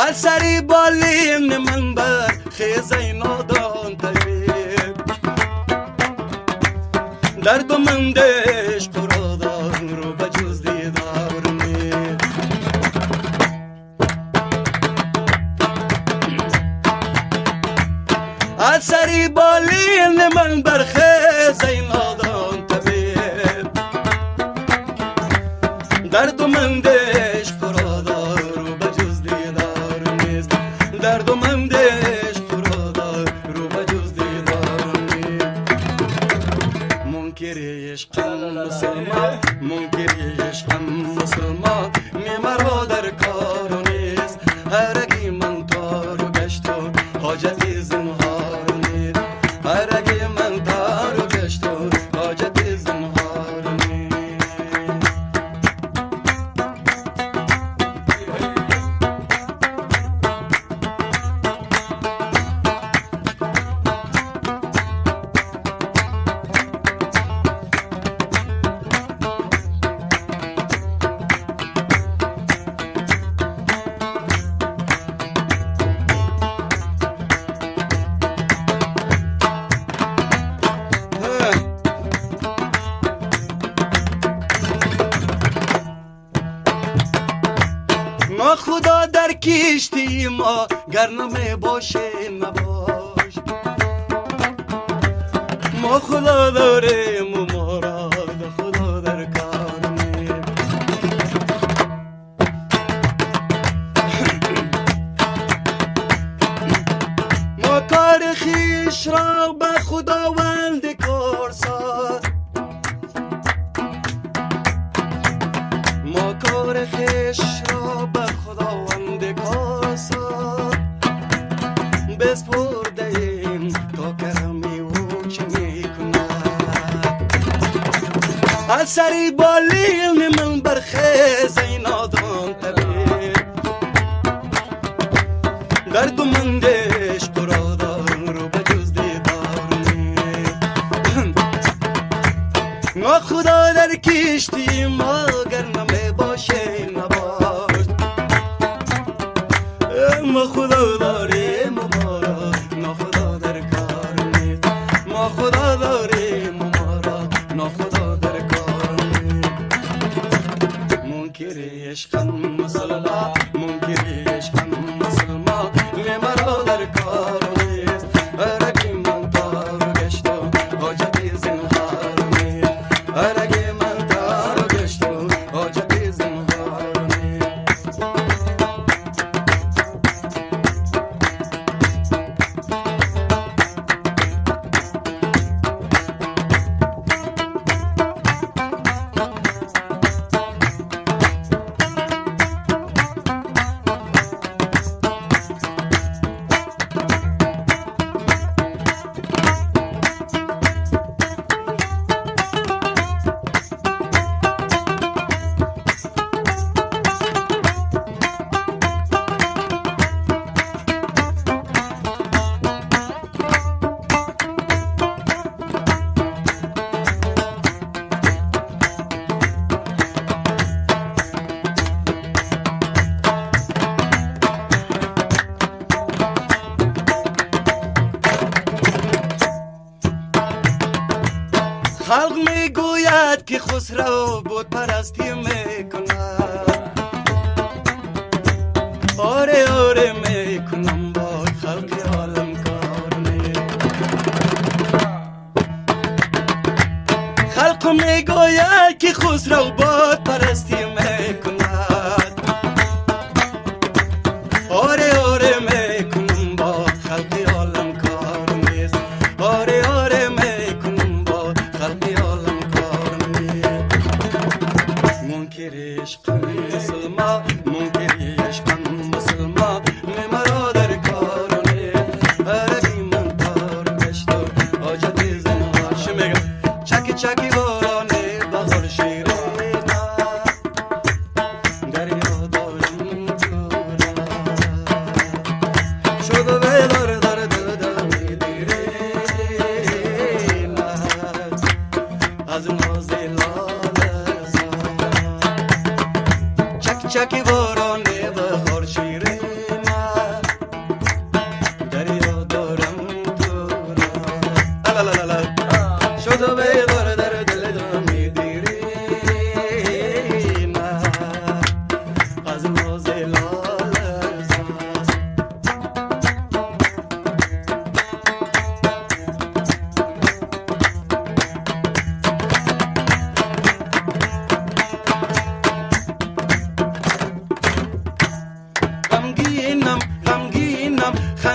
از سری بالین من بر خیزه نادان طبیب درد و من عشق تو را دار رو به جز دیدار نید از سری بالین من بر خیزه نادان طبیب درد و من عشق تو را دار رو به جز دیدار نیست درد و من عشق تو را دار رو به جز دیدار نیست منکر عشقم مسلمان منکر عشقم مسلمان میمرا در کار نیست هرگی من تارو گشت و حاجتی زنهار نیست هرگی من تارو گشت و حاجتی زنهار نیست ما خدا در کشتی ما گرنمه باشه نباش ما خدا داریم و مراد خدا در کار نیم ما کار خیش را به خداوند کار ساد ما کار خیش را به خداوند کار ساد بسپرده ایم تا کرمی او چه می کند از سری بالین من بر خیزه نادان طبیب درد و من عشق تو را دار رو به جز دیدار نیست ما خدا در کشتی ما گرنمه باشه نباش ما خدا داریم و ما را ناخدا در کار نیست ما خدا داریم و ما را ناخدا در کار نیست منکر عشقم مسلمان منکر عشقم مسلمان مرا در کار نیست هرگی من تارو گشت و حاجتی زنهار نیست هرگی من تارو گشت و حاجتی زنهار نیست خلق میگوید که خسرو بود پرستی میکند آره آره میکنم با خلق عالم کار خلق میگوید که خسرو بود پرستی میکند آره آره میکنم با خلق عالم کار نیست آره آره میکنم با خلق عالم کار نیست منکر عشقم مسلمان منکر عشقم مسلمان مرا در کار نیست هرگی من تارو گشت و حاجتی زنهار شمیگم چکی چکی بارانه بهار شیرین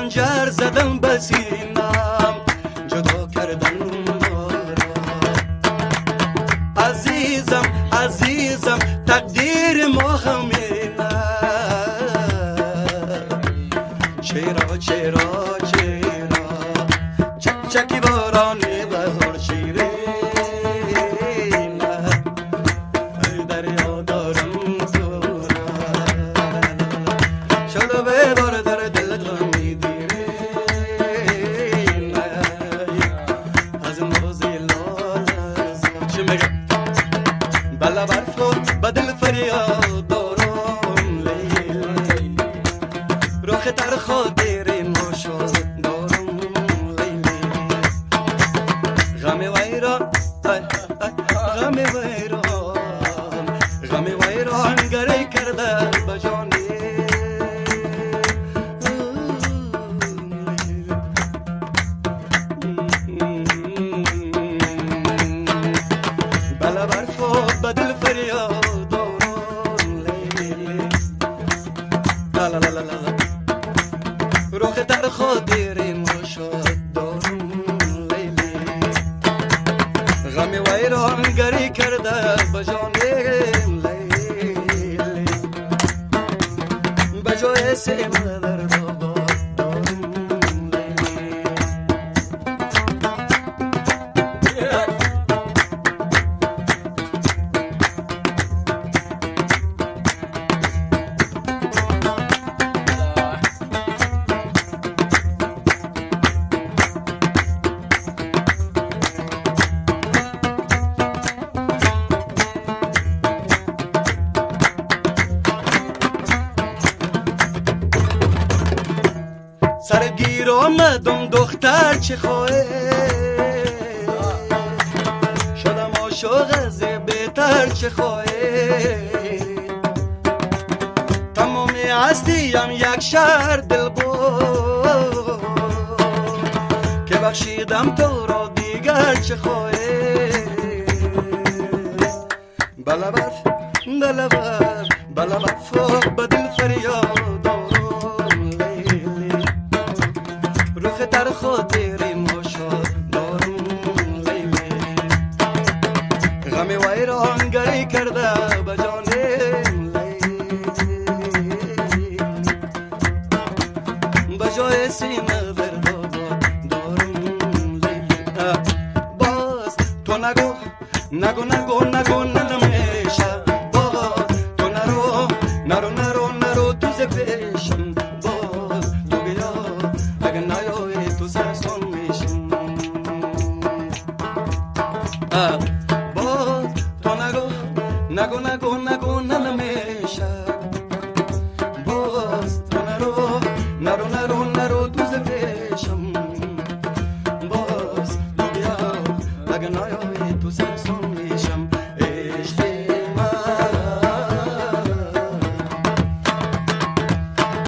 خنجر زدم به سینم جدا کردن ما را. عزیزم عزیزم تقدیر ما همینه. چرا چرا چرا چک چکی بارانی بهار شیرینه. ای دریا دارم تو را شده ببار در دل تو میدیره. از موزی لال چی میگه بلا برف و بدل فریاد دارم لیلی. روخ تر خاطر ما شد دارم لیلی. غم ویران غم ویران غم ویران گره کرده بجانی. بلا برف و بدل فریاد دارم لیلی. لا لا لا لا لا روخ در خاطر ما شد دارم لیلی. غم ویران گری کرده بجانم لیلی. بجای سیم در دابا دارم لیلی. سرگیر آمدم دختر چه خواهی. شدم عاشق از بهتر چه خواهی. تمامی هستیم یک شهر دل بود که بخشیدم تو را دیگر چه خواهی. بلا برف بلا برف بلا برف بدل فریاد دارم لیلی. روخ در خاطر ما شد دارم لیلی. غم ویران گری کرده بجانم لیلی. بجای سینه در دابا دارم لیلی. باز تو نگو نگو نگو نگو نمیشه. باز تو نرو نرو نرو نرو تو ز پیشم. باز تو بیا اگه نیایی تو سرسون میشم. باز تو نگو نگو نگو نگو نمیشه. باز تو نرو نرو نرو